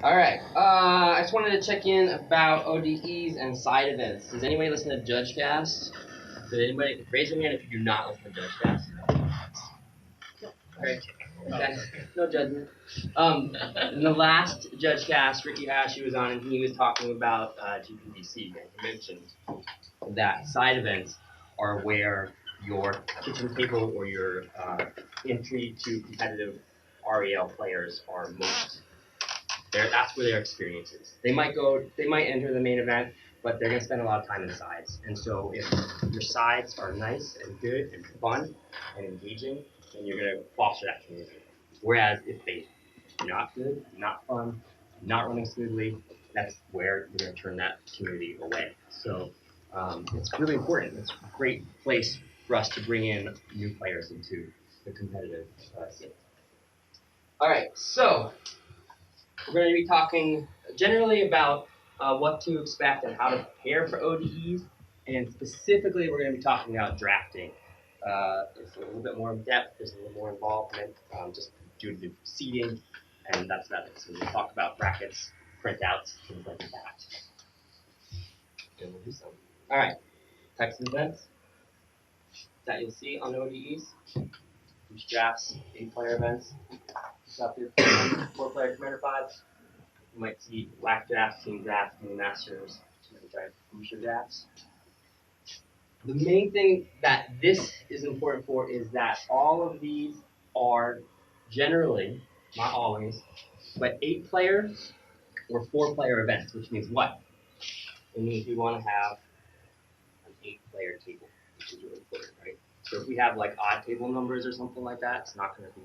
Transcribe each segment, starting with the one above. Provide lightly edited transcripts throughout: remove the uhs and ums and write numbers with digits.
All right. I just wanted to check in about ODEs and side events. Does anybody listen to JudgeCast? Did anybody raise your hand if you do not listen to JudgeCast? Okay. Okay. No judgment. In the last JudgeCast, Ricky Hashi was on, and he was talking about GPDC, and he mentioned that side events are where your kitchen table or your entry to competitive REL players are most. That's where their experience is. They might enter the main event, but they're gonna spend a lot of time in sides. And so if your sides are nice and good and fun and engaging, then you're gonna foster that community. Whereas if they're not good, not fun, not running smoothly, that's where you're gonna turn that community away. So it's really important. It's a great place for us to bring in new players into the competitive scene. All right, so we're going to be talking generally about what to expect and how to prepare for ODEs, and specifically we're going to be talking about drafting. It's a little bit more in depth, there's a little more involvement just due to the seating, and that's about it. So we'll talk about brackets, printouts, things like that. And we'll do some. All right, types of events that you'll see on ODEs. Each drafts, 8-player events. Got the 4-player Commander 5. You might see WAC drafts, team drafts, team masters, booster drafts. The main thing that this is important for is that all of these are generally, not always, but 8-player or 4-player events, which means what? It means we want to have an 8-player table, which is really important, right? So if we have like odd table numbers or something like that, it's not going to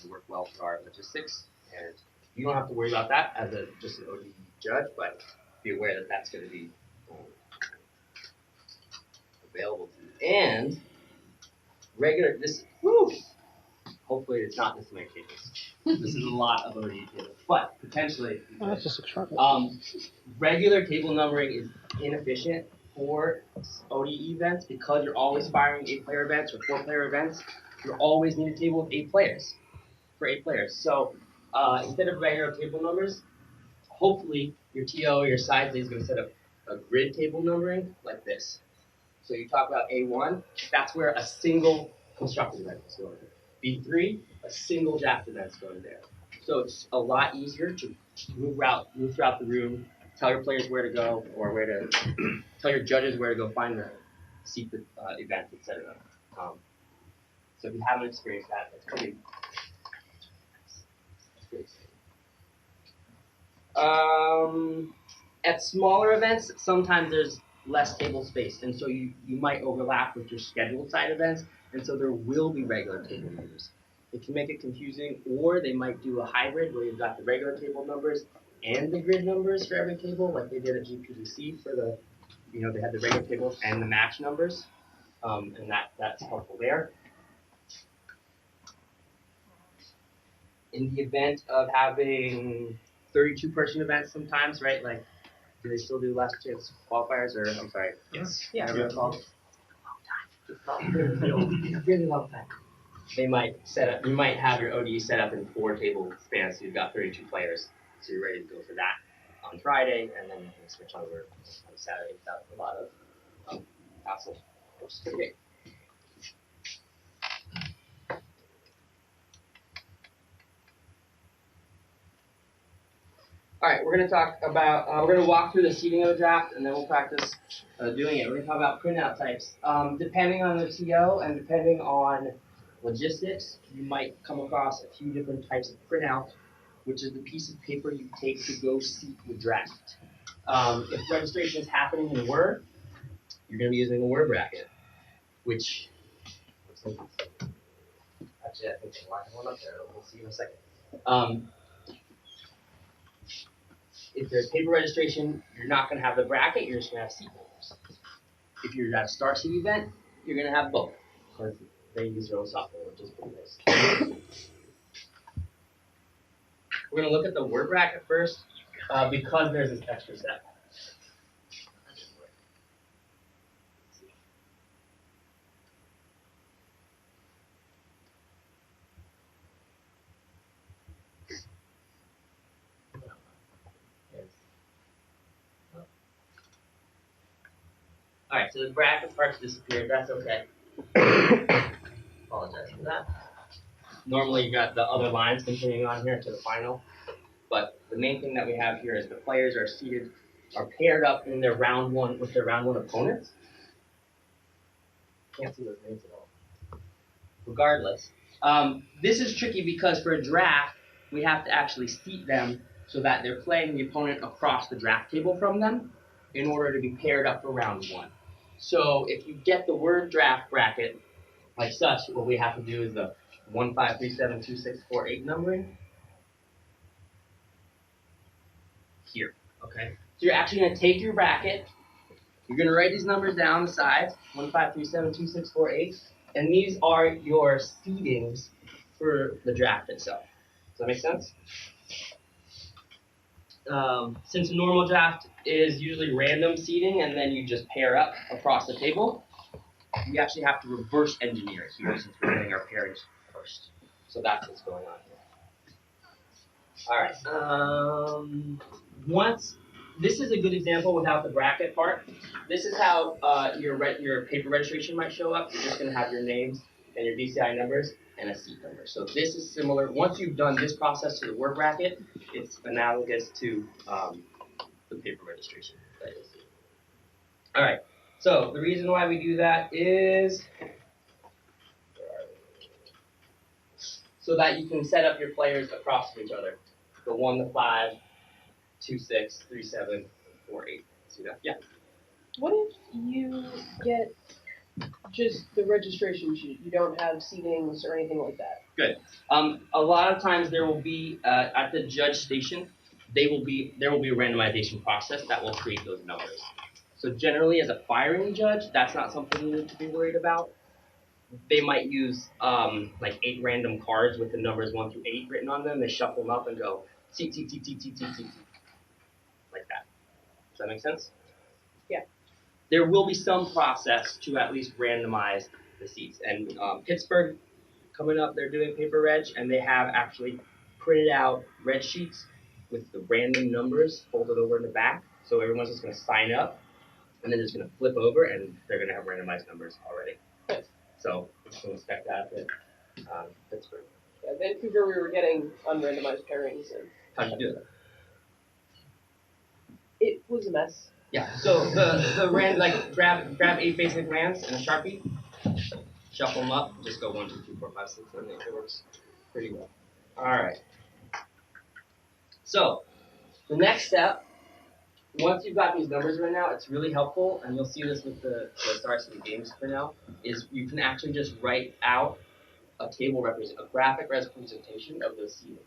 work well for our logistics, and you don't have to worry about that as just an ODE judge, but be aware that that's going to be available to you. And hopefully it's not this many tables. This is a lot of ODE tables, but potentially, that's just regular table numbering is inefficient for ODE events because you're always firing 8-player events or 4-player events. You always need a table with 8 players for 8 players. So instead of regular table numbers, hopefully your TO or your side is going to set up a grid table numbering like this. So you talk about A1, that's where a single constructed event is going. B3, a single draft event is going there. So it's a lot easier to move throughout the room, tell your players where to go, or where to tell your judges where to go find the secret event, etc. So if you haven't experienced that, it's pretty. At smaller events, sometimes there's less table space, and so you might overlap with your scheduled side events, and so there will be regular table numbers. It can make it confusing, or they might do a hybrid where you've got the regular table numbers and the grid numbers for every table, like they did at GPDC for the, they had the regular tables and the match numbers, and that's helpful there. In the event of having 32-person events sometimes, right, like do they still do last chance qualifiers, or I'm sorry? Yes. Yeah. Really long time. Really long time. They might you might have your ODE set up in 4-table spans, so you've got 32 players, so you're ready to go for that on Friday, and then you can switch over on Saturday without a lot of hassle. Okay. All right, we're going to talk about, we're going to walk through the seating of the draft, and then we'll practice doing it. We're going to talk about printout types. Depending on the TO and depending on logistics, you might come across a few different types of printout, which is the piece of paper you take to go seat the draft. If registration is happening in Word, you're going to be using a Word bracket, which actually I think they line one up there. We'll see in a second. If there's paper registration, you're not going to have the bracket, you're just going to have seat holders. If you're at a Star City event, you're going to have both, because they use their own software, which is pretty nice. We're going to look at the word bracket first, because there's this extra step. All right, so the bracket part's disappeared. That's okay. Apologize for that. Normally, you got the other lines continuing on here to the final, but the main thing that we have here is the players are paired up in their round one with their round one opponents. Can't see those names at all. Regardless, this is tricky because for a draft, we have to actually seat them so that they're playing the opponent across the draft table from them in order to be paired up for round one. So if you get the word draft bracket like such, what we have to do is the 1, 5, 3, 7, 2, 6, 4, 8 numbering here. Okay. So you're actually going to take your bracket. You're going to write these numbers down the sides, 1, 5, 3, 7, 2, 6, 4, 8. And these are your seedings for the draft itself. Does that make sense? Since a normal draft is usually random seeding and then you just pair up across the table, we actually have to reverse engineer it here since we're doing our pairings first. So that's what's going on here. All right. Once this is a good example without the bracket part. This is how your paper registration might show up. You're just going to have your names and your DCI numbers and a seat number. So this is similar. Once you've done this process to the word bracket, it's analogous to the paper registration that you'll see. All right. So the reason why we do that is so that you can set up your players across from each other. The 1 to 5, 2, 6, 3, 7, 4, 8. See that? Yeah. What if you get just the registration sheet? You don't have seatings or anything like that. Good. A lot of times there will be at the judge station, there will be a randomization process that will create those numbers. So generally, as a firing judge, that's not something you need to be worried about. They might use like 8 random cards with the numbers 1 through 8 written on them. They shuffle them up and go seat, seat, seat, seat, seat, seat, seat, like that. Does that make sense? Yeah. There will be some process to at least randomize the seats. And Pittsburgh, coming up, they're doing paper reg, and they have actually printed out red sheets with the random numbers folded over in the back. So everyone's just going to sign up, and then just going to flip over, and they're going to have randomized numbers already. So just going to expect that at Pittsburgh. Yeah, Vancouver, we were getting unrandomized pairings. And how'd you do that? It was a mess. Yeah. So the like grab 8 basic lands and a Sharpie, shuffle them up, just go 1, 2, 3, 4, 5, 6, 7, 8. It works pretty well. All right. So the next step, once you've got these numbers right now, it's really helpful, and you'll see this with the Star City games for now, is you can actually just write out a graphic representation of the seeding.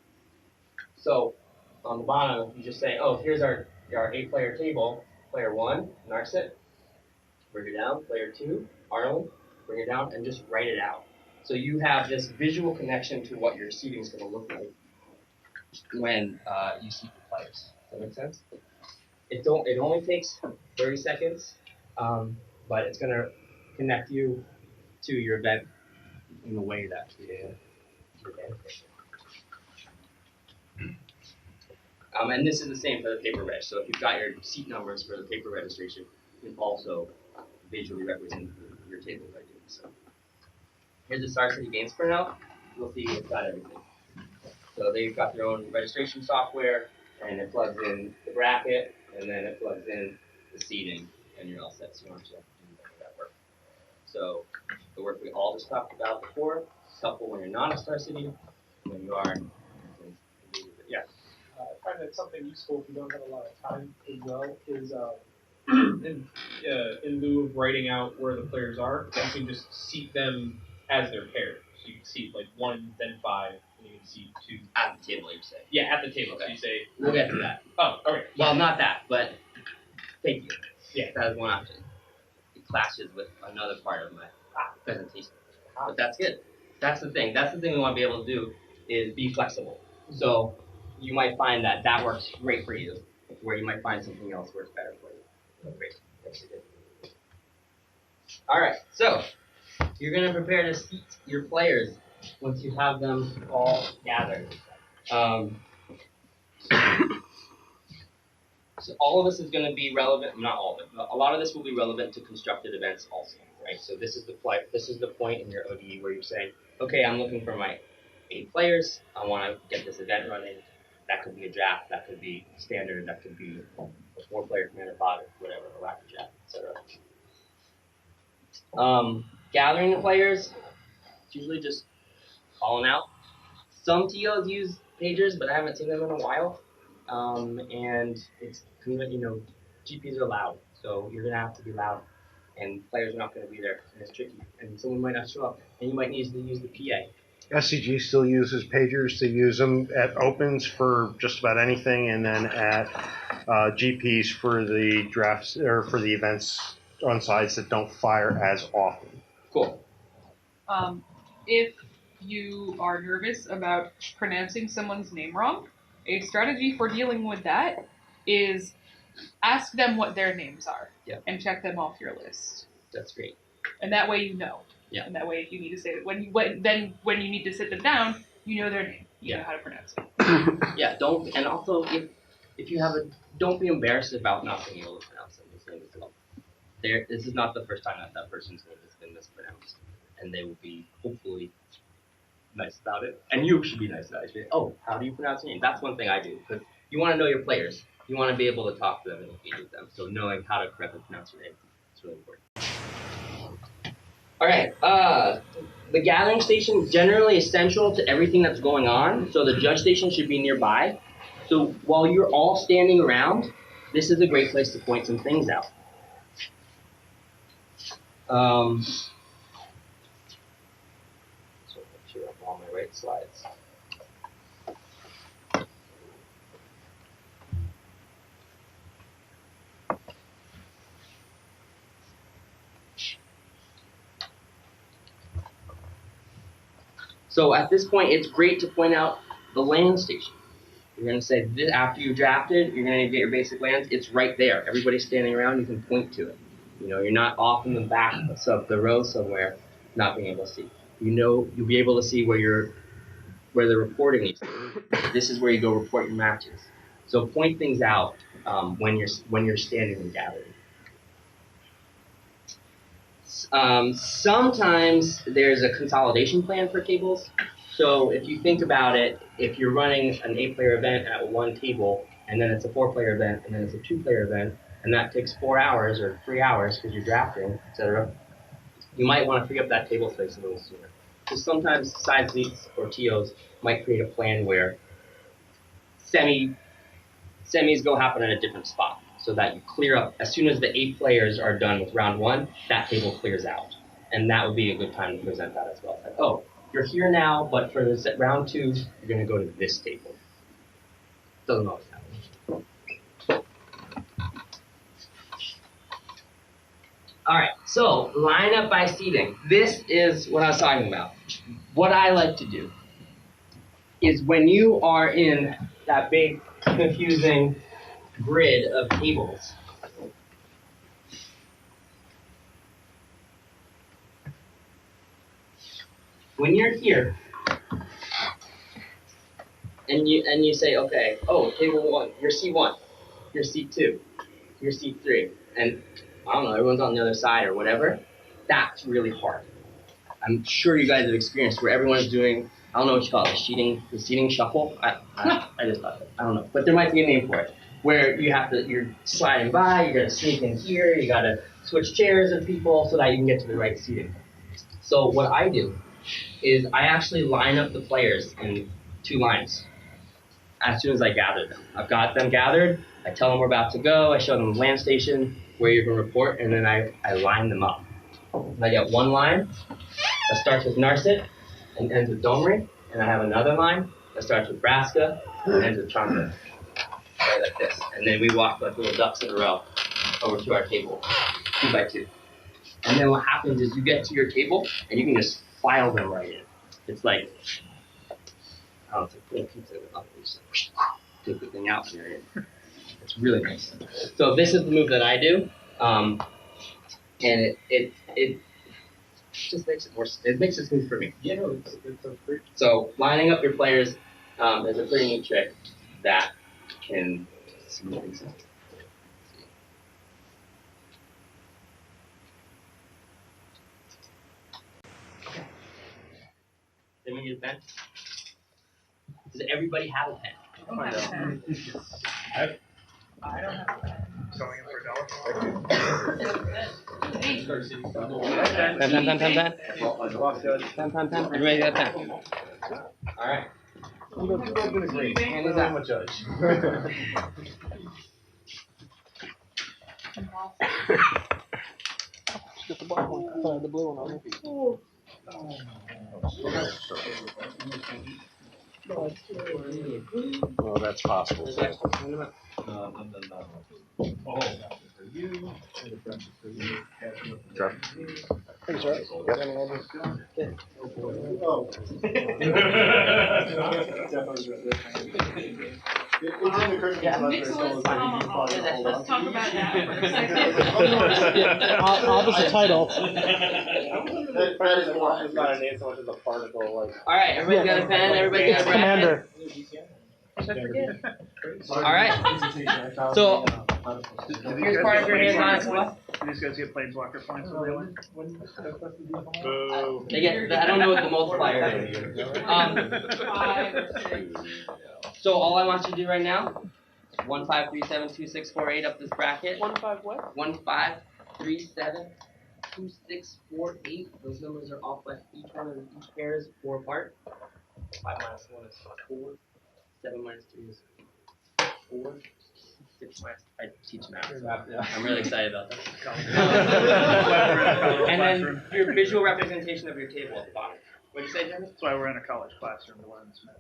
So on the bottom, you just say, oh, here's our 8-player table. Player 1, Narset, bring it down. Player 2, Arnold, bring it down, and just write it out. So you have this visual connection to what your seating is going to look like when you seat the players. Does that make sense? It only takes 30 seconds, but it's going to connect you to your event in a way that you're beneficial. And this is the same for the paper reg. So if you've got your seat numbers for the paper registration, you can also visually represent your table by doing so. Here's the Star City Games printout. You'll see it's got everything. So they've got their own registration software, and it plugs in the bracket, and then it plugs in the seating, and you're all set. So you don't have to do that work. So the work we all just talked about before is helpful when you're not a Star City. When you are, yeah. I find that something useful if you don't have a lot of time as well is in lieu of writing out where the players are, you can just seat them as they're paired. So you can seat like 1, then 5, and you can seat 2. At the table, you say. Yeah, at the table. Okay. So you say. We'll get to that. Oh, okay. Well, not that, but thank you. Yeah. That is one option. It clashes with another part of my presentation. But that's good. That's the thing. That's the thing we want to be able to do is be flexible. So you might find that works great for you, where you might find something else works better for you. Great. That's good. All right. So you're going to prepare to seat your players once you have them all gathered. So all of this is going to be relevant, not all of it, but a lot of this will be relevant to constructed events also, right? So this is the point in your ODE where you're saying, okay, I'm looking for my 8 players. I want to get this event running. That could be a draft, that could be standard, that could be a 4-player commander pod, whatever, a rapid draft, etc. Gathering the players, it's usually just calling out. Some TOs use pagers, but I haven't seen them in a while. And it's, GPs are loud, so you're gonna have to be loud, and players are not gonna be there, and it's tricky, and someone might not show up, and you might need to use the PA. SCG still uses pagers. They use them at opens for just about anything, and then at GPs for the drafts or for the events on sides that don't fire as often. Cool. If you are nervous about pronouncing someone's name wrong, a strategy for dealing with that is ask them what their names are and check them off your list. That's great. And that way you know. Yeah. And that way if you need to say it, when you need to sit them down, you know their name. You know how to pronounce it. Yeah, and also if you have don't be embarrassed about not being able to pronounce someone's name as well. This is not the first time that person's name has been mispronounced, and they will be hopefully nice about it. And you should be nice about it. Oh, how do you pronounce your name? That's one thing I do, because you want to know your players. You want to be able to talk to them and engage with them. So knowing how to correctly pronounce your name is really important. All right, the gathering station is generally essential to everything that's going on, so the judge station should be nearby. So while you're all standing around, this is a great place to point some things out. So make sure I have all my right slides. So at this point, it's great to point out the land station. You're going to say, after you drafted, you're going to get your basic lands. It's right there. Everybody's standing around. You can point to it. You're not off in the back of the row somewhere, not being able to see. You'll be able to see where the reporting is. This is where you go report your matches. So point things out when you're standing and gathering. Sometimes there's a consolidation plan for tables. So if you think about it, if you're running an 8-player event at one table, and then it's a 4-player event, and then it's a 2-player event, and that takes 4 hours or 3 hours because you're drafting, etc., you might want to free up that table space a little sooner. So sometimes side leads or TOs might create a plan where semis go happen in a different spot, so that you clear up as soon as the 8 players are done with round 1, that table clears out, and that would be a good time to present that as well. Like, oh, you're here now, but for this round 2, you're going to go to this table. Doesn't always happen. All right, so line up by seating. This is what I was talking about. What I like to do is when you are in that big, confusing grid of tables, when you're here, and you say, okay, oh, table 1, you're C1, you're C2, you're C3, and I don't know, everyone's on the other side or whatever, that's really hard. I'm sure you guys have experienced where everyone's doing, I don't know what you call it, the seating shuffle. I just thought it. I don't know, but there might be a name for it. Where you're sliding by, you gotta sneak in here, you gotta switch chairs with people so that you can get to the right seating. So what I do is I actually line up the players in 2 lines as soon as I gather them. I've got them gathered, I tell them we're about to go, I show them the land station, where you're going to report, and then I line them up. And I get one line that starts with Narset and ends with Domri, and I have another line that starts with Braska and ends with Chandra. Right, like this. And then we walk like little ducks in a row over to our table, 2 by 2. And then what happens is you get to your table, and you can just file them right in. It's like, I don't know, it's like little pizza with up. You just take the thing out and you're in. It's really nice. So this is the move that I do, and it just makes it more. It makes it smooth for me. Yeah, no, it's great. So lining up your players is a pretty neat trick that can smooth things out. Then we need a pen. Does everybody have a pen? I don't have a pen. I don't have a pen. Going in for a dollar. Hey. Pen. Everybody got a pen. All right. I'm going to great. Hand these out. Judge. Just the black one. I thought I had the blue one on there. Well, that's possible. Jeff? Thanks, right? Nicholas, let's talk about that for a second. Opposite title. It's not a name so much as a particle. Like. All right, everybody got a pen. Everybody got a pen. Commander. All right. So here's part of your hands-on as well. These guys get planeswalker points when they win. They get. I don't know what the multiplier is. 5 or 6. So all I want you to do right now, 1 5 3 7 2 6 4 8 up this bracket. 1 5 what? 1 5 3 7 2 6 4 8. Those numbers are off by each one of each pair is 4 apart. 5 minus 1 is 4. 7 minus 3 is 4. 6 minus. I teach math. So I'm really excited about that. And then your visual representation of your table at the bottom. What did you say, Jeremy? That's why we're in a college classroom to learn this math.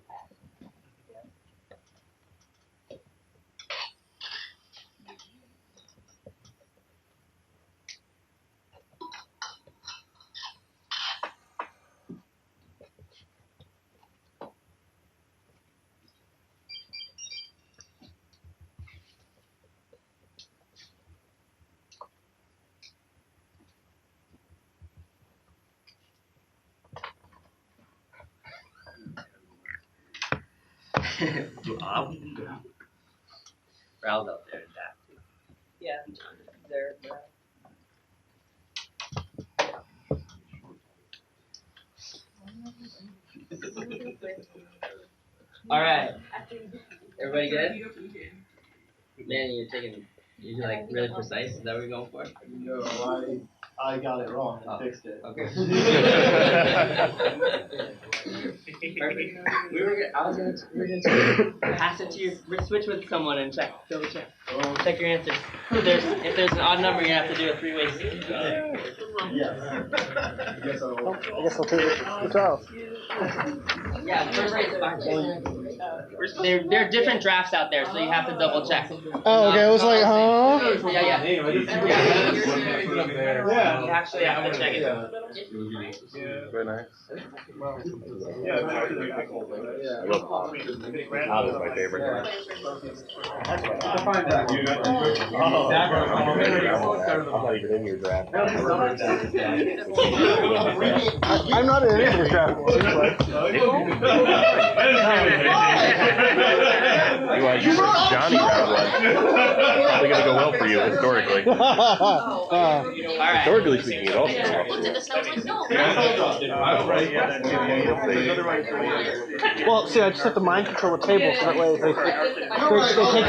Ral's up there in that. Yeah. There. All right. Everybody good? Manny, you're like really precise. Is that what you're going for? No, I got it wrong and Oh, fixed it. Okay. Perfect. We were gonna pass it to your switch with someone and check. Double check. Check your answers. If there's an odd number, you have to do a 3-way. Yes. I guess I guess I'll take it. Good job. Yeah, first rate's fine. There are different drafts out there, so you have to double check. Oh, okay. I was like, huh? Yeah. Yeah. You actually have to check it. Very nice. Yeah. That was my favorite. I'm not even in your draft. I'm not in any of your draft. You wrote Johnny round one. Probably gonna go well for you historically. Alright. Historically speaking, it also. Well, see, I just have to mind control the table so that way they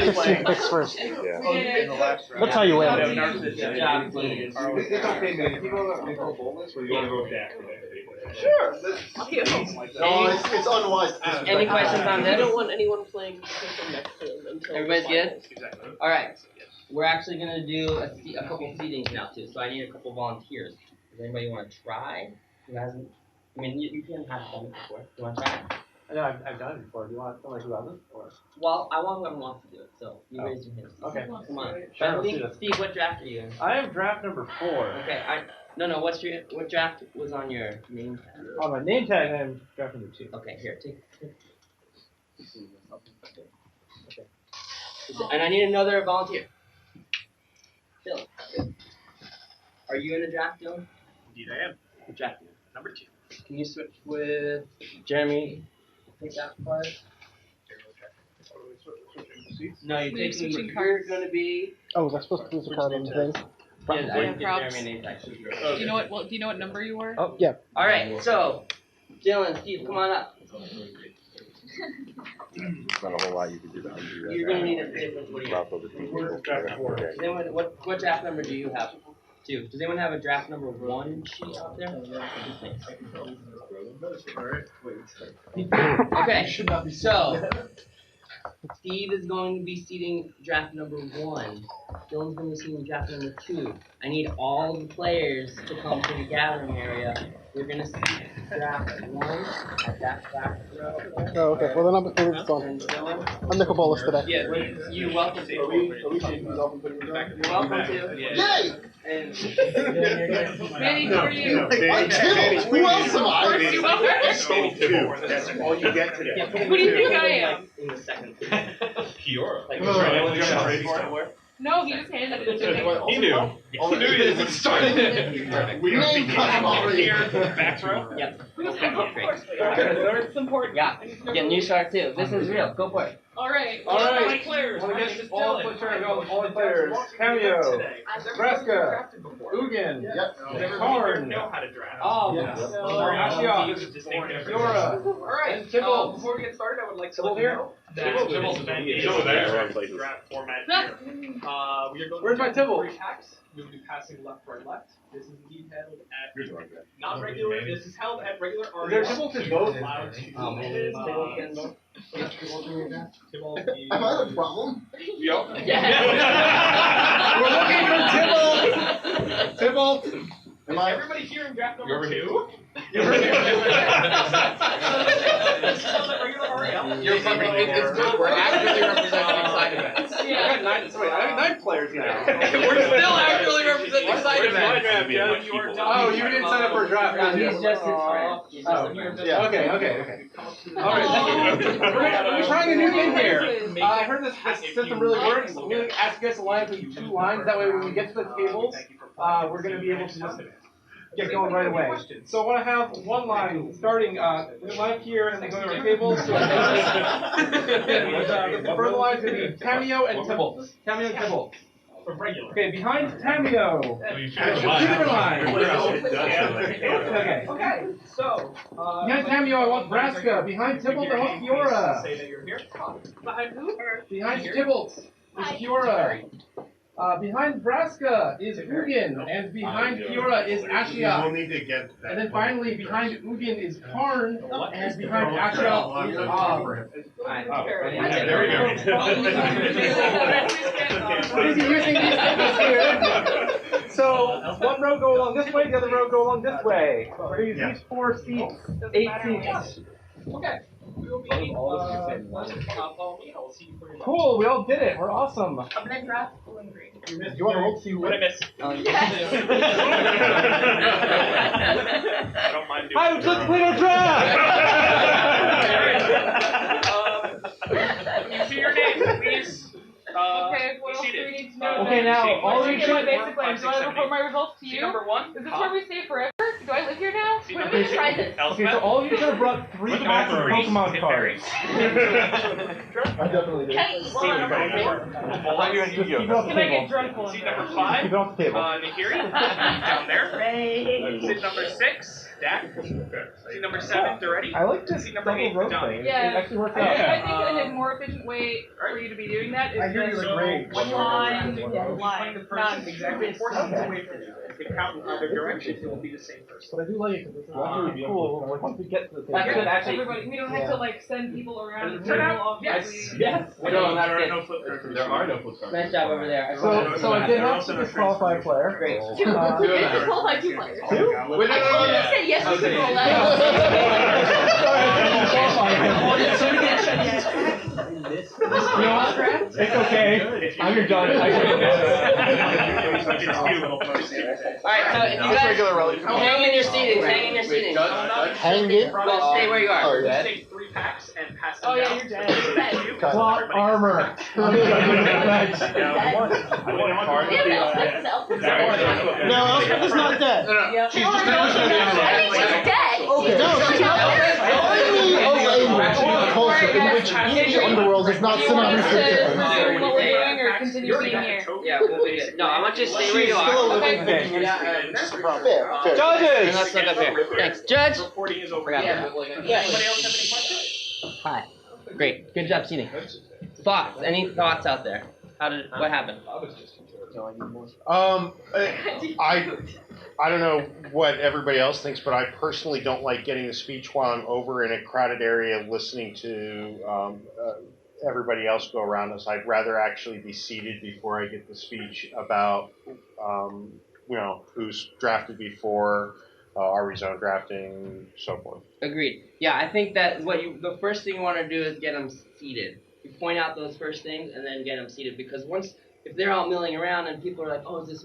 take 16 picks first. Yeah. That's how you win. Good job. Sure. No, it's unwise. Any questions on I this? don't want anyone playing something next to them until. Everybody's good? Exactly. Alright. We're actually going to do a couple seatings now, too, so I need a couple volunteers. Does anybody want to try? Who hasn't? I mean, you can have done it before. Do you want to try it? I know I've done it before. Do you want somebody who hasn't? Or? Well, I want whoever wants to do it, so you raise your hand. Okay. Come on. Sure, let's do Steve, this. Steve, what draft are you in? I am draft number 4. Okay, what draft was on your name tag? On my name tag, I am draft number 2. Okay, here, take. And I need another volunteer. Dylan. Are you in the draft, Dylan? Indeed, I am. What draft are you Number 2. in? Can you switch with Jeremy? Take that part. No, you're Maybe taking. switching You're cards. going to be. Oh, was I supposed to lose the card on the thing? Yeah, I didn't give Props. Jeremy a name tag. Do you know what? Well, do you know what number you were? Oh, yeah. All right, so Dylan, Steve, come on up. There's not a whole lot you can do about it. You're gonna need a different. What do you have? Okay. Does anyone, what draft number do you have? 2. Does anyone have a draft number 1 sheet out there? Okay, so Steve is going to be seating draft number 1. Dylan's going to be seating draft number 2. I need all the players to come to the gathering area. We're going to seat draft 1 at that back row. Oh, okay. Well, then it's on. And Dylan, I'm Nicobolus today. yeah, you're welcome to. You're welcome to. Yay! And Manny, who are you? I'm killed! Who else am Of I? course you are. That's all you get today. Who do you think I am? in the second. Kiora. Like, No, he just handed it to me. He knew. He knew he was starting. Name custom already. Back row? Yep. Of course we are. It's important. Yeah. Yeah, new start too. This is real. Go for it. All right. All right. My players. Wanna My get name is all Dylan. all the players. Cameo. Nebraska. Before. Ugin. Yep. Karn. know how to draft. Yes. Fiora. Alright. And Tibble. Before we get started, I would like to Tibble let you here? know that Tibble's draft format No. here. We are going Where's my to Tibble? 3 packs. We'll be passing left, right, left. This is indeed held at not regular. This is held at regular. Is there Tibble to both? Oh man. Tibble. Am I the problem? Yup. We're looking for Tibble. Tibble. Am I? Everybody here in draft number 2. You're This is held at regular RL. You're perfect. It's good. We're actively representing side events. I got 9 players now. We're still actively representing side events. Oh, you didn't sign up for a draft. No, he's just his friend. He's just a friend. Yeah. Okay. Alright, we're trying a new thing here. I heard this system really works. I'm going to ask you guys to line up in 2 lines. That way when we get to the tables, we're going to be able to just get going right away. So I want to have 1 line starting, line up here and then go to our tables. The first line is going to be Cameo and Tibble. Cameo and Tibble. Okay, behind Cameo. Different line. Okay. So, behind Cameo, I want Nebraska. Behind Tibble, I want Fiora. Say that you're here. Behind who? Behind Tibble is Fiora. Behind Nebraska is Ugin, and behind Fiora is Ashia. We'll need to get that. And then finally, behind Ugin is Karn, and behind Ashia is There we go. We're going to be using these tables here. So, one row go along this way, the other row go along this way. We're going to use these 4 seats, 8 seats. Okay. We will be follow me. I will see you for your Cool, we all did it. We're awesome. I'm gonna draft blue and green. Do you want to roll to see What I what? miss? Oh, I don't mind doing Hi, let's play our draft! You see your name, please. Okay, what else do we seated. need to know? Okay, now, all Let of me you get my should... basic plan. Do I report my results to Seat you? number 1. Is this where we stay forever? Do I live here now? Seat When number are we gonna try this? Okay, so all of you should have brought 3 packs of Pokemon cards. I definitely did. Hey, Seat number 4. Keep it off the can I get table. drunk while I'm Seat there? number 5. Keep it off the table. Nahiri, down there. Seat number 6. Dak. Seat number 7. Duretti. I like this Seat number double 8. row Johnny. thing. Yeah. It actually works I out. think a more efficient way for you to be doing that is I hear you just like rage. one line, Find line, the not person exactly 4 seats away from you. If they count in other directions, it will be the same person. But I do like it because this is actually cool. Like, once we get to the That's table. good, actually. everybody. We don't have to like send people around the Turn table. out. Obviously. Yes. No, that's good. There are no flip cards. Nice job over there. So I did have to disqualify a player. Great. You can roll like 2 players. 2? I told you to say yes, you can roll that. It's okay. I'm your judge. I can Alright, so if you guys hang in your seatings, hang in your seatings. Hang it. Well, stay where you are. Take 3 packs and pass them Oh yeah, down. you're dead. Plot armor. No, Elspeth is not dead. Yeah. She's just not I think she's dead. Okay. No, she's not. Only of a culture in which each underworld is not synonymous with different. What we're doing or continue being here. Yeah, we'll be good. No, I want you to stay where you Still a are. living Okay. thing. Yeah, Just a problem. Fair. Judges! And let's look up here. Thanks. Judge! Reporting is over. Forgot Yeah, that. but like, Anybody else have any questions? Hi. Great. Good job seating. Thoughts? Any thoughts out there? What happened? I don't know what everybody else thinks, but I personally don't like getting the speech while I'm over in a crowded area listening to everybody else go around us. I'd rather actually be seated before I get the speech about who's drafted before, are we zone drafting, so forth. Agreed. Yeah, I think that the first thing you want to do is get them seated. You point out those first things and then get them seated, because if they're all milling around and people are like, oh, is this?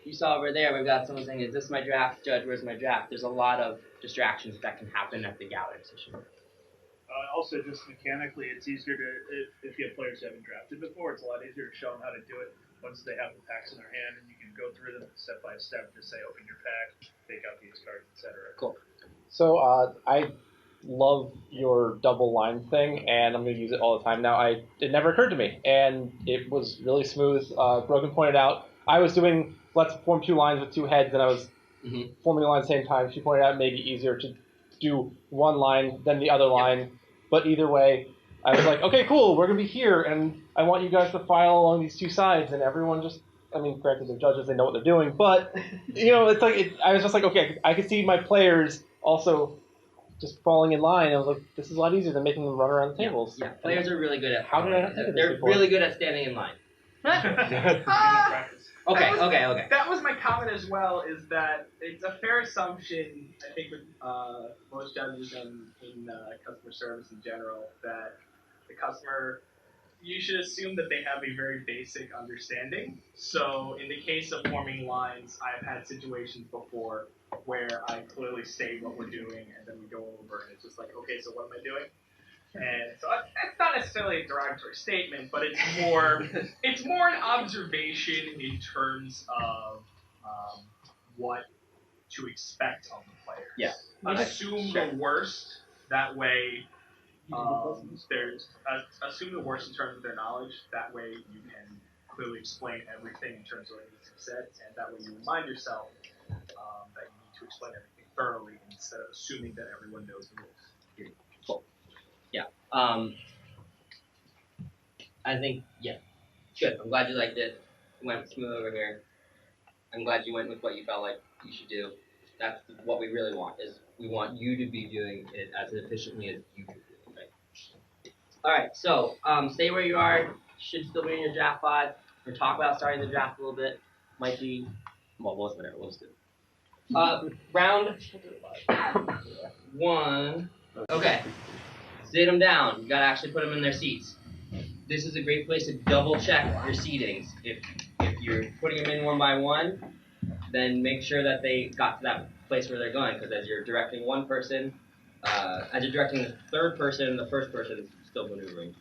You saw over there, we've got someone saying, is this my draft, Judge? Where's my draft? There's a lot of distractions that can happen at the gathering session. Also, just mechanically, it's easier to, if you have players who haven't drafted before, it's a lot easier to show them how to do it once they have the packs in their hand, and you can go through them step by step. Just say, open your pack, take out these cards, etc. Cool. So I love your double line thing, and I'm going to use it all the time now. It never occurred to me, and it was really smooth. Brogan pointed out I was doing let's form two lines with two heads, and I was forming a line at the same time. She pointed out it may be easier to do one line then the other line, but either way, I was like, okay, cool, we're going to be here, and I want you guys to file along these two sides, and everyone just, granted they're judges, they know what they're doing, but, it's like, I was just like, okay, I could see my players also just falling in line. I was like, this is a lot easier than making them run around the tables. Yeah, players are really good at How did I not think of this They're before? really good at standing in line. Okay. That was my comment as well, is that it's a fair assumption, I think, with most judges and in customer service in general, that the customer, you should assume that they have a very basic understanding. So in the case of forming lines, I've had situations before where I clearly state what we're doing, and then we go over, and it's just like, okay, so what am I doing? And so it's not necessarily a derogatory statement, but it's more an observation in terms of what to expect of the players. Yeah. Assume the worst. That way, assume the worst in terms of their knowledge. That way, you can clearly explain everything in terms of what needs to be said, and that way you remind yourself that you need to explain everything thoroughly instead of assuming that everyone knows the rules. Cool. Yeah. I think, good. I'm glad you liked it. You went smooth over here. I'm glad you went with what you felt like you should do. That's what we really want, is we want you to be doing it as efficiently as you can do it, right? All right, so stay where you are. Should still be in your draft pod. We're talking about starting the draft a little bit. Might be, whatever, we'll just do it. Round 1. Okay. Sit them down. You gotta actually put them in their seats. This is a great place to double check your seatings. If you're putting them in one by one, then make sure that they got to that place where they're going. Because as you're directing one person, as you're directing the third person, the first person is still maneuvering.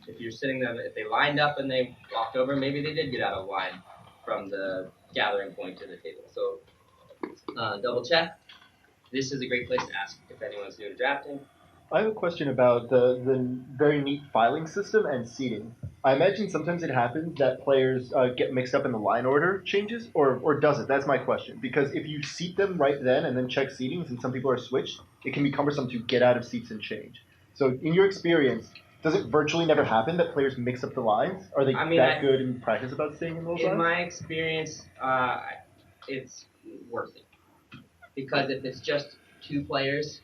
If you're sitting them, if they lined up and they walked over, maybe they did get out of line from the gathering point to the table. So double check. This is a great place to ask if anyone's new to drafting. I have a question about the very neat filing system and seating. I imagine sometimes it happens that players get mixed up in the line order changes, or does it? That's my question. Because if you seat them right then and then check seatings and some people are switched, it can be cumbersome to get out of seats and change. So in your experience, does it virtually never happen that players mix up the lines? Are they good in practice about staying in those lines? In my experience, it's worth it. Because if it's just two players,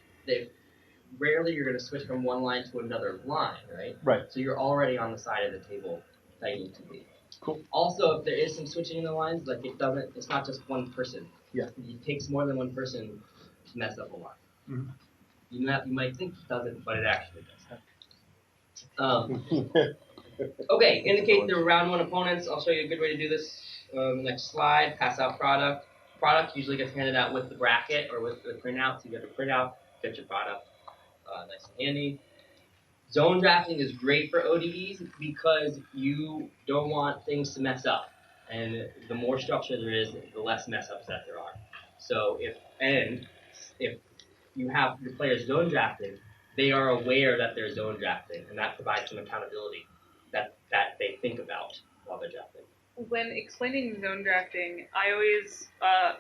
rarely you're going to switch from one line to another line, right? Right. So you're already on the side of the table that you need to be. Cool. Also, if there is some switching in the lines, like it's not just one person. Yeah. It takes more than one person to mess up a line. Mm-hmm. You might think it doesn't, but it actually does. Okay, indicate the round 1 opponents. I'll show you a good way to do this. Next slide, pass out product. Product usually gets handed out with the bracket or with the printout. So you get a printout, get your product. Nice and handy. Zone drafting is great for ODEs because you don't want things to mess up. And the more structure there is, the less mess ups that there are. So if you have your players zone drafting, they are aware that they're zone drafting, and that provides some accountability that they think about while how they're drafting. When explaining zone drafting, I always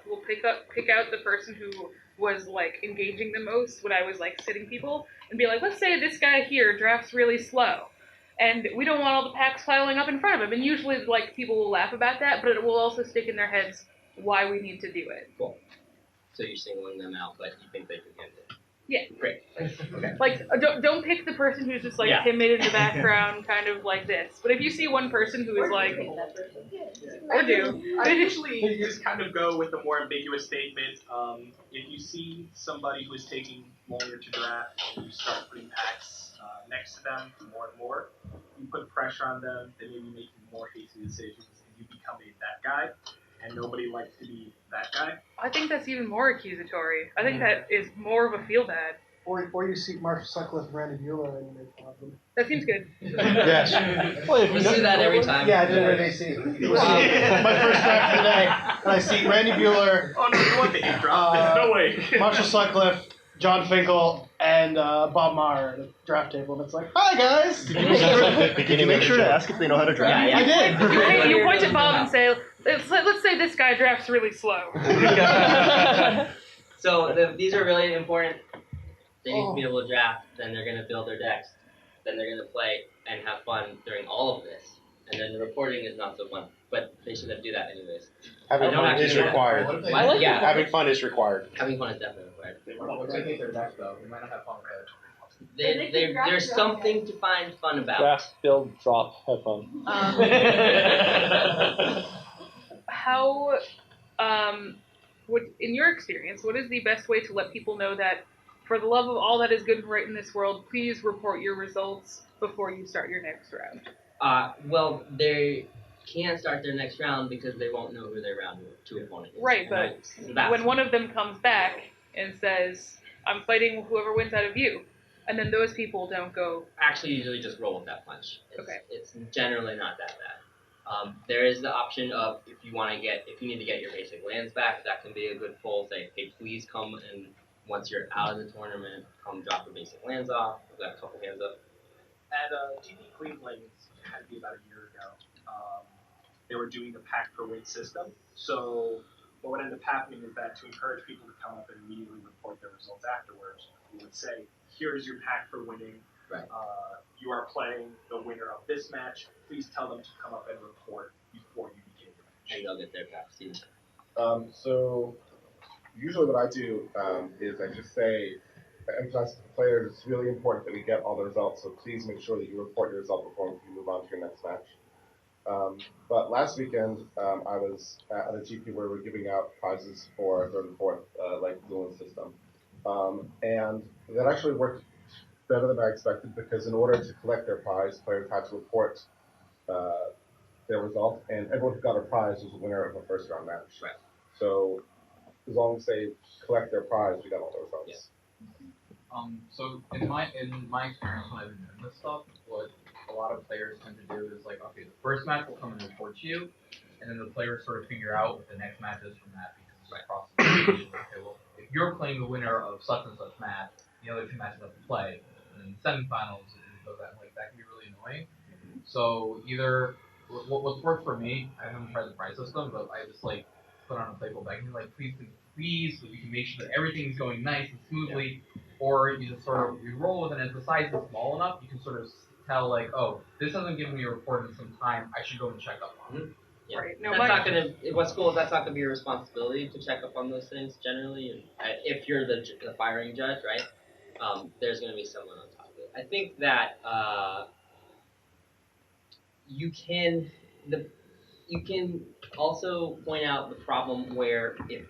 will pick out the person who was like engaging the most when I was like sitting people and be like, let's say this guy here drafts really slow, and we don't want all the packs piling up in front of him. And usually, like people will laugh about that, but it will also stick in their heads why we need to do it. Cool. So you're singling them out, but you think they can handle it. Yeah. Great. Okay. Like, don't pick the person who's just like timid in the background, kind of like this. But if you see one person who is like, or do. I usually just kind of go with a more ambiguous statement. If you see somebody who is taking longer to draft, and you start putting packs next to them more and more, you put pressure on them. They may be making more hasty decisions, and you become that guy. And nobody likes to be that guy. I think that's even more accusatory. I think that is more of a feel bad. Or you see Marshall Sutcliffe and Randy Bueller and you make fun of them. That seems good. Yes. Well, if We see that every time. Yeah, I did it at AC. My first draft today, and I see Randy Bueller, Oh no, you want the hate drop. No way. Marshall Sutcliffe, John Finkel, and Bob Maher at a draft table, and it's like, hi guys! Did you make sure to ask if they know how to draft? Yeah, I did! You point at Bob and say, let's say this guy drafts really slow. So these are really important. They need to be able to draft, then they're going to build their decks, then they're going to play and have fun during all of this. And then the reporting is not so fun, but they should do that anyways. Having I don't fun actually is know that. required. I like Yeah, having fun is required. Having fun is definitely required. What's taking their deck though? They might not have fun with it. There's something to find fun about. Draft, build, drop, have fun. How, in your experience, what is the best way to let people know that, for the love of all that is good and right in this world, please report your results before you start your next round? Well, they can't start their next round because they won't know who their round two opponent is. Right, but when one of them comes back and says, I'm fighting whoever wins out of you, and then those people don't go... Actually, usually just roll with that punch. It's generally not that bad. There is the option of if you need to get your basic lands back, that can be a good pull. Say, hey, please come and once you're out of the tournament, come drop the basic lands off. We've got a couple hands up. At GP Cleveland, had to be about a year ago, they were doing the pack per win system. So what would end up happening is that to encourage people to come up and immediately report their results afterwards, we would say, here's your pack for winning. Right. You are playing the winner of this match. Please tell them to come up and report before you begin your match. And they'll get their packs too. So usually what I do is I just say, emphasize to the players, it's really important that we get all the results, so please make sure that you report your result before you move on to your next match. But last weekend, I was at a GP where we were giving out prizes for third and fourth, like dueling system. And that actually worked better than I expected because in order to collect their prize, players had to report their result, and everyone who got a prize was the winner of a first round match. Right. So as long as they collect their prize, we got all the results. Yeah. So in my experience when I've been doing this stuff, what a lot of players tend to do is like, okay, the first match will come and report to you, and then the players sort of figure out what the next match is from that because it's across the stage. Okay, well, if you're playing the winner of such and such match, the other two matches have to play, and then the semifinals, it goes that like that can be really annoying. So either what's worked for me, I haven't tried the prize system, but I just like put on a playful begging like, please, so we can make sure that everything's going nice and smoothly. Yeah. Or you just sort of roll with it, and if the size is small enough, you can sort of tell like, oh, this hasn't given me a report in some time. I should go and check up on it. Yeah. Right. No, that's not gonna. What's cool is that's not gonna be your responsibility to check up on those things generally. If you're the firing judge, right? There's gonna be someone on top of it. I think that you can also point out the problem where if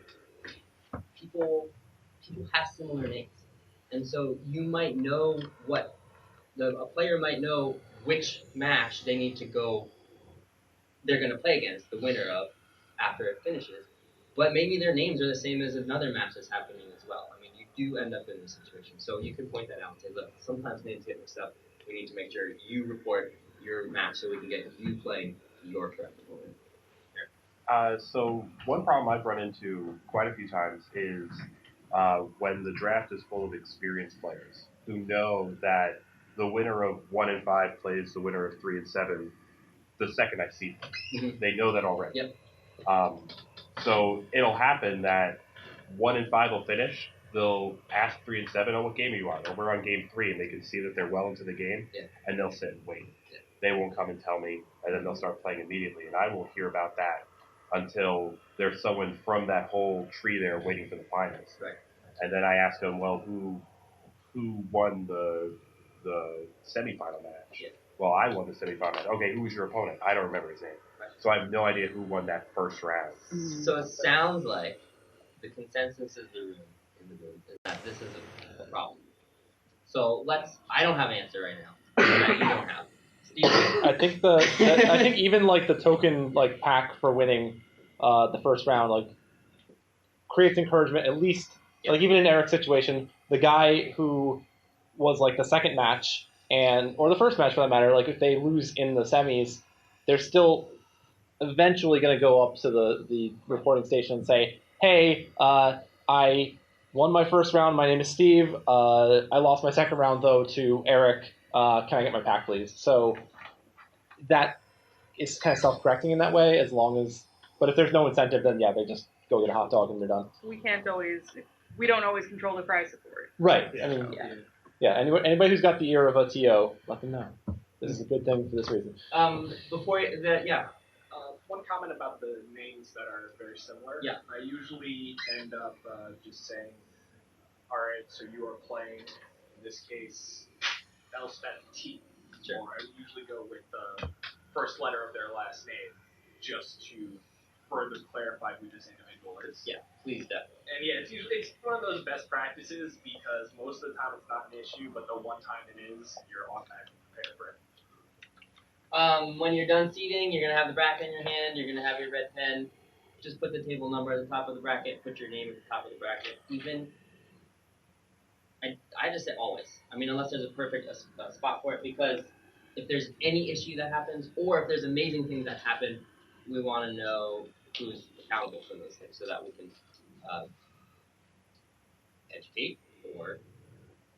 people have similar names. And so you might know a player might know which match they need to go, they're going to play against, the winner of, after it finishes. But maybe their names are the same as another match that's happening as well. I mean, you do end up in this situation. So you can point that out and say, look, sometimes names get mixed up. We need to make sure you report your match so we can get you playing your correct opponent. So one problem I've run into quite a few times is when the draft is full of experienced players who know that the winner of 1 and 5 plays the winner of 3 and 7, the second I see them. Mhm. They know that already. Yep. So it'll happen that 1 and 5 will finish. They'll ask 3 and 7, "Oh, what game are you on?" Or we're on game 3, and they can see that they're well into the game, Yeah. and they'll sit and wait. Yeah. They won't come and tell me, and then they'll start playing immediately, and I won't hear about that until there's someone from that whole tree there waiting for the finals. Right. And then I ask them, "Well, who won the semifinal match?" Yeah. "Well, I won the semifinal match." "Okay, who was your opponent?" "I don't remember his name." Right. So I have no idea who won that first round. So it sounds like the consensus in the room is that this is a problem. So I don't have an answer right now. That you don't have. Steve? I think even like the token like pack for winning the first round like creates encouragement. At least like even in Eric's situation, the guy who was like the second match or the first match for that matter, like if they lose in the semis, they're still eventually going to go up to the reporting station and say, "Hey, I won my first round. My name is Steve. I lost my second round though to Eric. Can I get my pack, please?" So that is kind of self-correcting in that way, but if there's no incentive, then yeah, they just go get a hot dog and they're done. We don't always control the prize support. Right. I mean, yeah. Anybody who's got the ear of a TO, let them know. This is a good thing for this reason. One comment about the names that are very similar. Yeah. I usually end up just saying, all right, so you are playing, in this case, Elspeth T. Sure. Or I usually go with the first letter of their last name just to further clarify who this individual is. Yeah, please do. And yeah, it's one of those best practices because most of the time it's not an issue, but the one time it is, you're automatically prepared for it. When you're done seating, you're going to have the bracket in your hand, you're going to have your red pen. Just put the table number at the top of the bracket, put your name at the top of the bracket. I just say always. I mean, unless there's a perfect spot for it, because if there's any issue that happens, or if there's amazing things that happen, we want to know who's accountable for those things so that we can educate or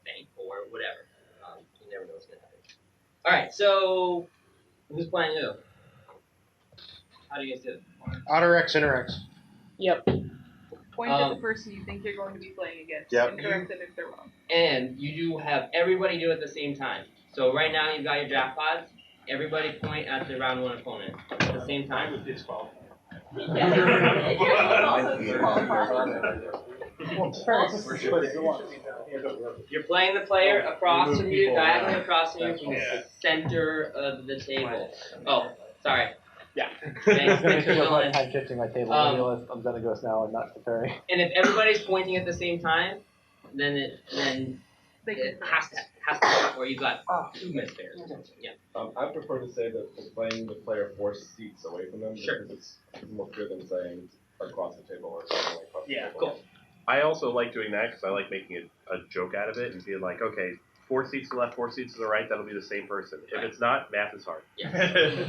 thank or whatever. You never know what's going to happen. All right, so who's playing who? How do you guys do it? Otter X, Inter X. Yep. Point at the person you think you're going to be playing against Yep. and correct them if they're wrong. And you do have everybody do it at the same time. So right now you've got your draft pods. Everybody point at the round one opponent at the same time. With disqualified. You're playing the player across from you, diagonally across from you, from the center of the table. Oh, sorry. Yeah. Thanks for I'm filling. shifting my table. I realize I'm Xenagos now and not preparing. And if everybody's pointing at the same time, then it has to, or you've got 2 missed pairs or something. Yeah. I prefer to say that we're playing the player 4 seats away from them Sure. because it's more clear than saying across the table or something like across the table. Cool. I also like doing that because I like making a joke out of it and being like, okay, 4 seats to the left, 4 seats to the right, that'll be the same person. If it's not, math is hard. Yeah.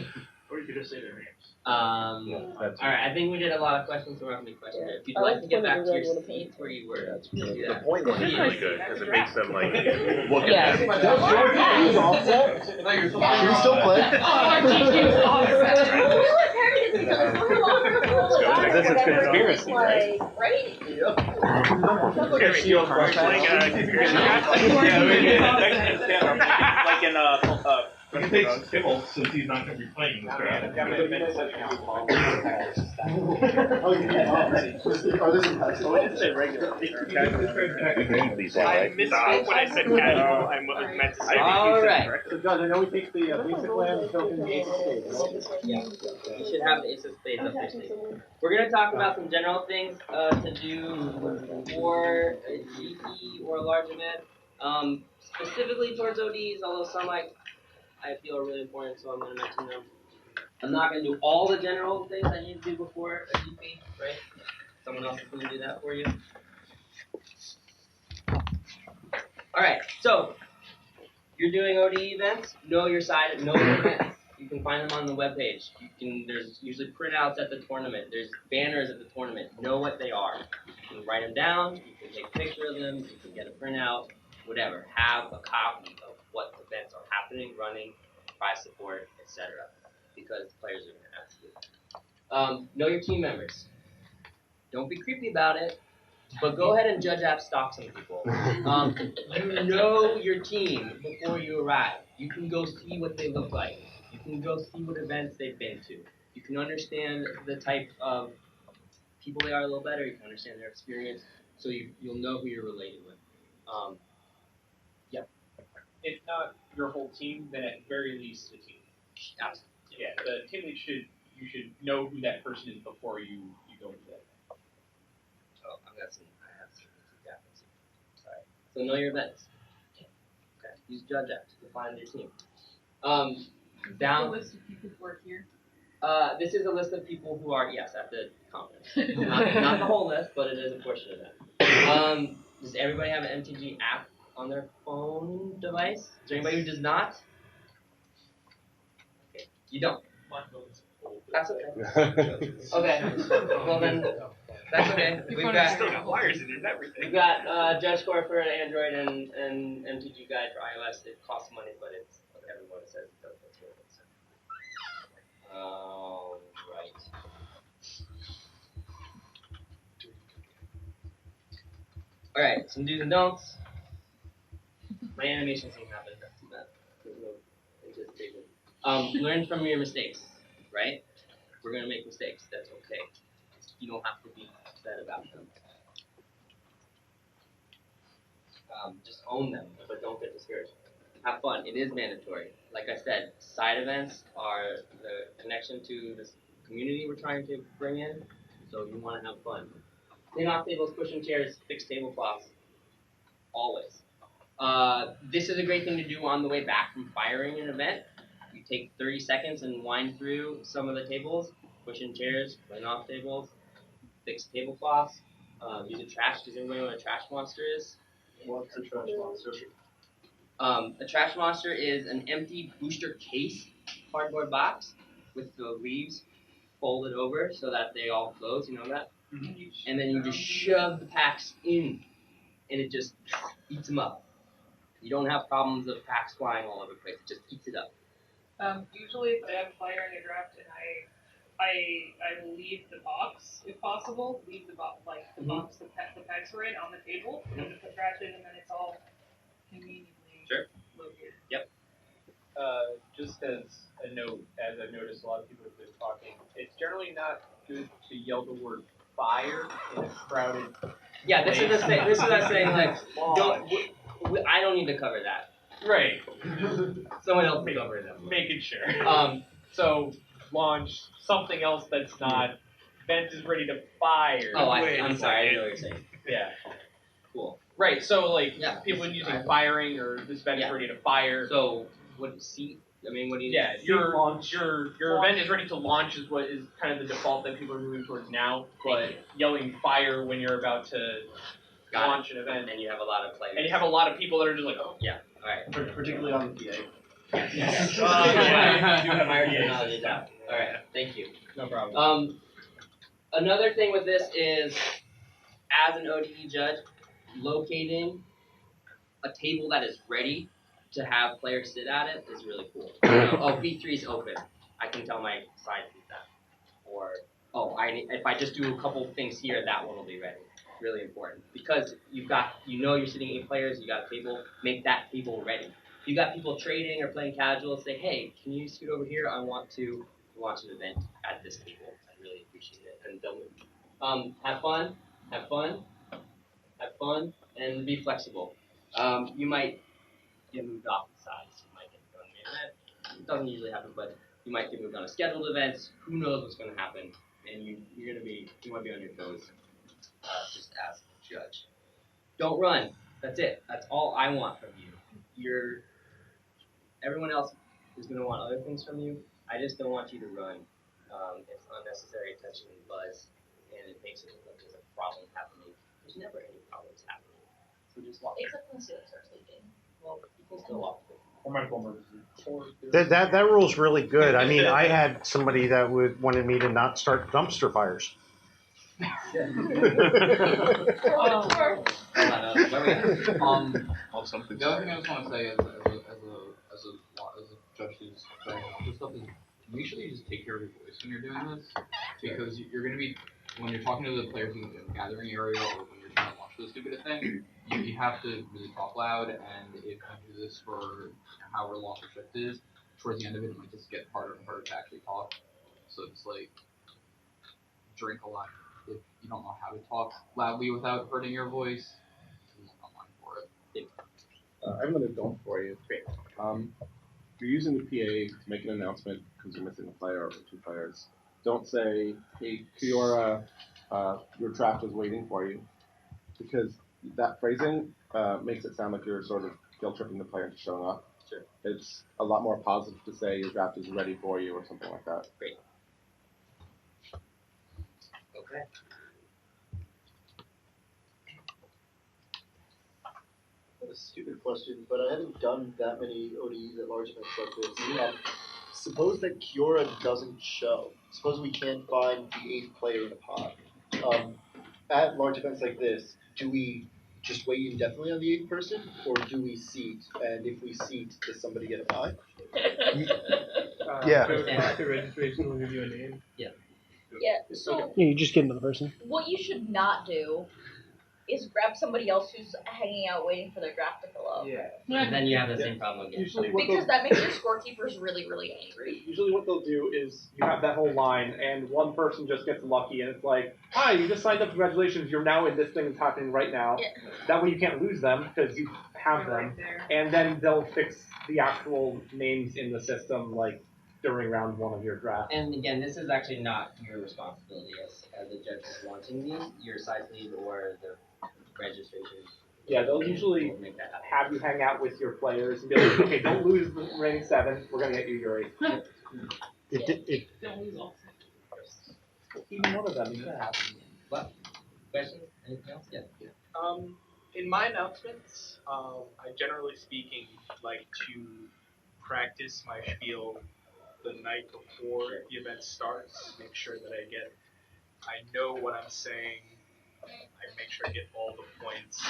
Or you could just say their names. All right, I think we did a lot of questions, so we're not going to be questioned. If you'd like to get back to your seats where you were, you can do that. The point one is really good because it makes them like look Yeah. at them. Should we still play? This is conspiracy, right? Like in you take Skibble since he's not going to be playing this draft. I misspoke when I said casual. I meant to say. All right. So, Judge, I know we take the basic land and token the Ace of Spades. Yeah. You should have the Ace of Spades up your sleeve. We're going to talk about some general things to do for a GP or a large event, specifically towards ODs, although some I feel are really important, so I'm going to mention them. I'm not going to do all the general things I need to do before a GP, right? Someone else is going to do that for you. All right, so you're doing ODE events. Know your side. Know your events. You can find them on the webpage. There's usually printouts at the tournament. There's banners at the tournament. Know what they are. You can write them down. You can take a picture of them. You can get a printout. Whatever. Have a copy of what events are happening, running, prize support, etc. because players are going to ask you. Know your team members. Don't be creepy about it, but go ahead and judge app stock some people. You know your team before you arrive. You can go see what they look like. You can go see what events they've been to. You can understand the type of people they are a little better. You can understand their experience, so you'll know who you're related with. Yep. If not your whole team, then at very least the team. Absolutely. Yeah, the team lead you should know who that person is before you go into that. Oh, I have some examples. Alright. So know your events. Okay. Use judge apps to find your team. Down. The list of people who are here. This is a list of people who are, yes, at the conference. not the whole list, but it is a portion of that. Does everybody have an MTG app on their phone device? Is there anybody who does not? Okay. You don't. That's okay. Okay. Well then, that's okay. We've got wires in it and everything. We've got Judge Score for Android and MTG Guide for iOS. It costs money, but it's what everyone says it does. That's really good. Right. All right. Some do's and don'ts. My animations didn't happen. That's too bad. There's no anticipation. Learn from your mistakes. Right. We're gonna make mistakes. That's okay. You don't have to be upset about them. Just own them, but don't get discouraged. Have fun. It is mandatory. Like I said, side events are the connection to this community we're trying to bring in. So you want to have fun. Clean off tables, cushion chairs, fix tablecloths. Always. This is a great thing to do on the way back from firing an event. You take 30 seconds and wind through some of the tables, cushion chairs, clean off tables, fix tablecloths. Use a trash. Does anybody know what a trash monster is? What's a trash monster? A trash monster is an empty booster case cardboard box with the leaves folded over so that they all close. You know that? Mm-hmm. And then you just shove the packs in, and it just eats them up. You don't have problems of packs flying all over the place. It just eats it up. Usually, if I'm firing a draft and I will leave the box if possible. Leave the box box the packs are in on the table, and then put trash in, and then it's all conveniently located. Yep. Just as a note, as I've noticed a lot of people have been talking, it's generally not good to yell the word fire in a crowded Yeah, this is place. the thing. This is us saying like, I don't need to cover that. Right. Someone else can cover them. Making sure. So launch something else that's not vent is ready to fire. Oh, I'm sorry. I know what you're saying. Yeah. Cool. Right. So like people using firing or this vent is ready to fire. So what do you? Yeah, your event is ready to launch is what is kind of the default that people are moving towards now. But yelling fire when you're about to launch an event, and you have a lot of players, and you have a lot of people that are just like, oh yeah, all right, particularly on the PA. Yes. You have my terminology down. All right, thank you. No problem. Another thing with this is, as an ODE judge, locating a table that is ready to have players sit at it is really cool. B3 is open. I can tell my side feed that. Or, if I just do a couple things here, that one will be ready. Really important. Because you're sitting 8 players, you got a table, make that table ready. If you got people trading or playing casual, say, hey, can you scoot over here? I want to launch an event at this table. I really appreciate it. And don't have fun, and be flexible. You might get moved off the sides. You might get moved on the main event. It doesn't usually happen, but you might get moved on a scheduled events. Who knows what's going to happen? And you want to be on your toes, just as a judge. Don't run. That's it. That's all I want from you. Everyone else is going to want other things from you. I just don't want you to run. It's unnecessary attention and buzz, and it makes it look like there's a problem happening. There's never any problems happening. So just walk. Except when the students are sleeping. Well, you can still walk. Or medical emergency. That rule's really good. I mean, I had somebody that wanted me to not start dumpster fires. The other thing I just want to say as a judge who's very just something make sure that you just take care of your voice when you're doing this, because you're going to be, when you're talking to the players in the gathering area or when you're trying to launch this stupid thing, you have to really talk loud, and if you do this for however long your shift is, towards the end of it, it might just get harder and harder to actually talk. So it's like, drink a lot. If you don't know how to talk loudly without hurting your voice, you won't have mind for it. I have another don't for you. If you're using the PA to make an announcement because you're missing a player or two players, don't say, hey, Kiora, your draft is waiting for you. Because that phrasing makes it sound like you're sort of guilt tripping the player into showing up. Sure. It's a lot more positive to say your draft is ready for you or something like that. Great. Okay. A stupid question, but I haven't done that many ODEs at large events like this. Suppose that Kiora doesn't show. Suppose we can't find the 8th player in a pod. At large events like this, do we just wait indefinitely on the 8th person, or do we seat? And if we seat, does somebody get a bye? Yeah. After registration, we'll give you a name. Yeah. Yeah, so Yeah, you just get another person. what you should not do is grab somebody else who's hanging out waiting for their draft to fill up. And then you have the same problem again. Usually what Because that makes your scorekeepers really, really angry. Usually what they'll do is you have that whole line and one person just gets lucky and it's like, hi, you just signed up, congratulations, you're now in this thing that's happening right now. Yeah. That way you can't lose them because you have them. And then they'll fix the actual names in the system like during round 1 of your draft. And again, this is actually not your responsibility as the judge is launching these. Your site lead or the registration. Yeah, they'll usually will make that happen. have you hang out with your players and be like, okay, don't lose the remaining 7, we're going to get you your 8. Don't lose all. Even one of them, you can have. What? Questions? Anything else? Yeah. In my announcements, I generally speaking like to practice my spiel the night before the event starts. Make sure that I know what I'm saying. I make sure I get all the points,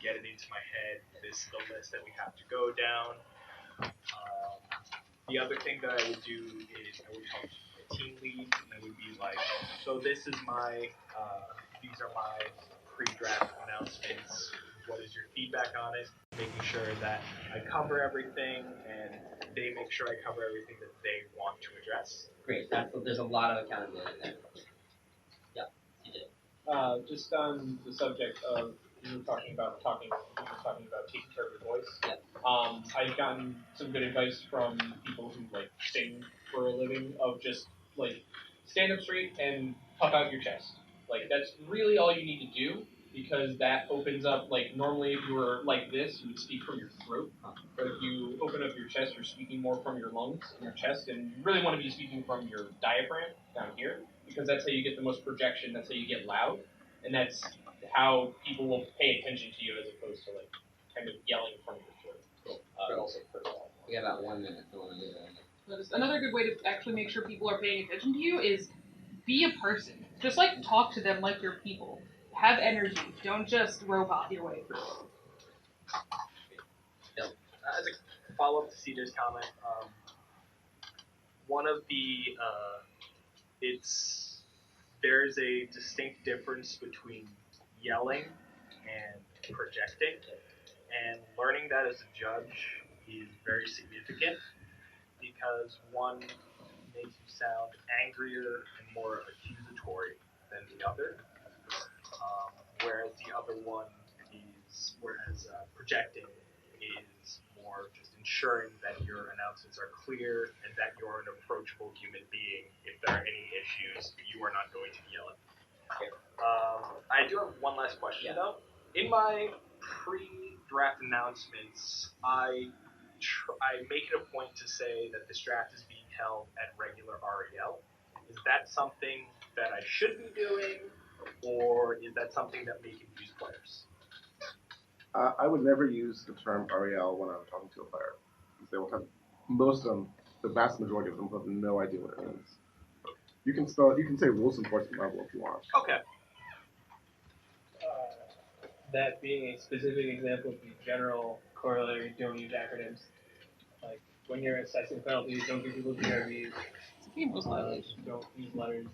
get it into my head. This is the list that we have to go down. The other thing that I would do is I would talk to my team lead, and I would be like, so this is these are my pre-draft announcements. What is your feedback on it? Making sure that I cover everything, and they make sure I cover everything that they want to address. Great. There's a lot of accountability there. Yeah, you did. Just on the subject of you were talking about taking care of your voice. Yeah. I've gotten some good advice from people who like sing for a living of just like stand up straight and puff out your chest. Like that's really all you need to do because that opens up like normally if you were like this you would speak from your throat. But if you open up your chest you're speaking more from your lungs and your chest and you really want to be speaking from your diaphragm down here. Because that's how you get the most projection, that's how you get loud, and that's how people will pay attention to you as opposed to like kind of yelling from your throat. We got about 1 minute. So we'll do that. Another good way to actually make sure people are paying attention to you is be a person. Just like talk to them like you're people. Have energy. Don't just robot your way through it. As a follow-up to Cedar's comment, one of the there's a distinct difference between yelling and projecting, and learning that as a judge is very significant because one makes you sound angrier and more accusatory than the other, whereas projecting is more just ensuring that your announcements are clear and that you're an approachable human being. If there are any issues, you are not going to yell at them. I do have one last question though. In my pre-draft announcements, I make it a point to say that this draft is being held at regular REL. Is that something that I should be doing, or is that something that may confuse players? I would never use the term REL when I'm talking to a player. They will have most of them, the vast majority of them, have no idea what it means. You can say rules enforcement level if you want. Okay. That being a specific example of the general corollary, don't use acronyms. Like when you're assessing penalties, don't give people GRBs. Amos violation. Don't use letters.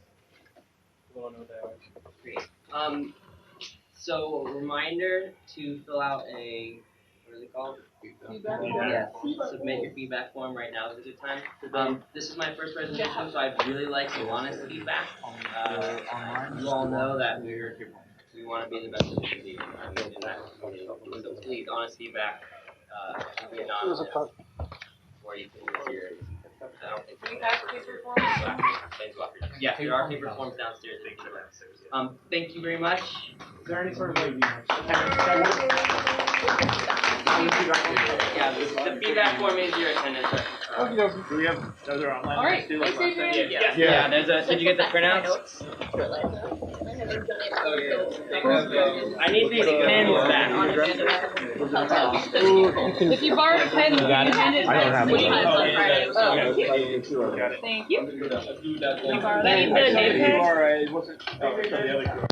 We don't know what they are. So reminder to fill out a, what are they called? Feedback form? Yes. Submit your feedback form right now is a good time. This is my first presentation, so I'd really like some honest feedback. You all know that we want to be the best that we can be in that community. So please, honest feedback. Be anonymous. Or you can use your. I don't think. Do we have paper forms? Yeah, there are paper forms downstairs. Thank you very much. Is there any sort of like Yeah, the feedback form is your attendance record. Do we have those are online? All right, Too, like thanks, last Adrian. time? Yeah, there's a. Did you get the printouts? I need these pens back. If you borrowed a pen, you can hand it I don't have to one. Thank you. Let's do that. Can you borrow that? Alright, what's it? Oh, the other